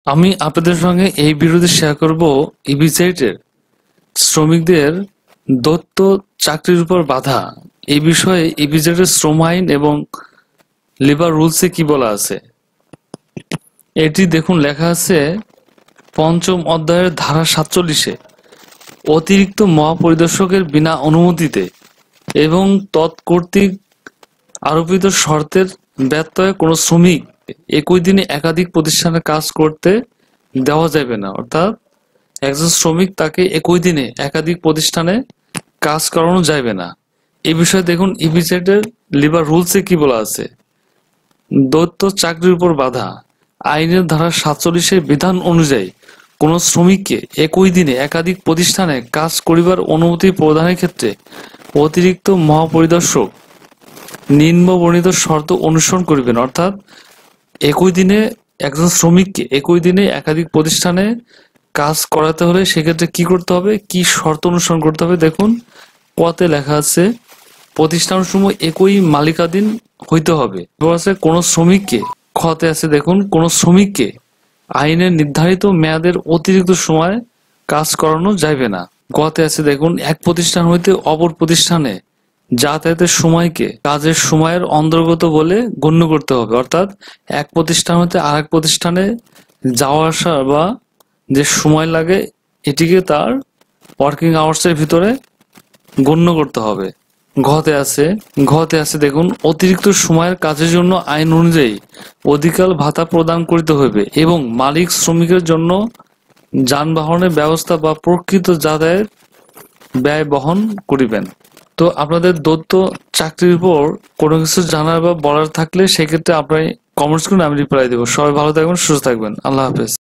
আমি আপনাদের সঙ্গে এই ভিডিওতে শেয়ার করব ইপিজেডের শ্রমিকদের দৈত্য চাকরির উপর বাধা। এই বিষয়ে ইপিজেডের শ্রম আইন এবং লেবার রুলসে কি বলা আছে এটি দেখুন। লেখা আছে পঞ্চম অধ্যায়ের ধারা 47-এ অতিরিক্ত মহাপরিদর্শকের বিনা অনুমতিতে এবং তৎকর্তৃক আরোপিত শর্তের ব্যত্যয়ে কোনো শ্রমিক একই দিনে একাধিক প্রতিষ্ঠানে কাজ করতে দেওয়া যাবে না। অর্থাৎ একজন শ্রমিক তাকে একই দিনে একাধিক প্রতিষ্ঠানে কাজ করানো যাবে না। এই বিষয়ে দেখুন ইপিজেডের লেবার রুলসে কি বলা আছে। দৈত্য চাকরির উপর বাধা আইনের ধারা 47-এর বিধান অনুযায়ী কোন শ্রমিককে একই দিনে একাধিক প্রতিষ্ঠানে কাজ করিবার অনুমতি প্রদানের ক্ষেত্রে অতিরিক্ত মহাপরিদর্শক নিম্নবর্ণিত শর্ত অনুসরণ করিবেন। অর্থাৎ একই দিনে একজন শ্রমিককে একই দিনে একাধিক প্রতিষ্ঠানে কাজ করাতে হলে সেক্ষেত্রে কি করতে হবে, কি শর্ত অনুসরণ করতে হবে। দেখুন কতে লেখা আছে প্রতিষ্ঠানসমূহ একই মালিকাধীন হইতে হবে। আছে কোন শ্রমিককে, খতে আছে দেখুন কোন শ্রমিককে আইনের নির্ধারিত মেয়াদের অতিরিক্ত সময় কাজ করানো যাইবে না। গতে আছে দেখুন এক প্রতিষ্ঠান হইতে অপর প্রতিষ্ঠানে যাতায়াতের সময়কে কাজের সময়ের অন্তর্গত বলে গণ্য করতে হবে। অর্থাৎ এক প্রতিষ্ঠান হতে আরেক প্রতিষ্ঠানে যাওয়া আসা বা যে সময় লাগে এটিকে তার ওয়ার্কিং আওয়ার্সের ভিতরে গণ্য করতে হবে। ঘতে আছে দেখুন অতিরিক্ত সময়ের কাজের জন্য আইন অনুযায়ী অধিকার ভাতা প্রদান করিতে হইবে এবং মালিক শ্রমিকের জন্য যানবাহনের ব্যবস্থা বা প্রকৃত যাতায়াত ব্যয় বহন করিবেন। তো আপনাদের দৈত্য চাকরির উপর কোনো কিছু জানার বা বলার থাকলে সেক্ষেত্রে আপনারা কমেন্টস করুন, আমি রিপ্লাই দেবো। সবাই ভালো থাকবেন, সুস্থ থাকবেন। আল্লাহ হাফেজ।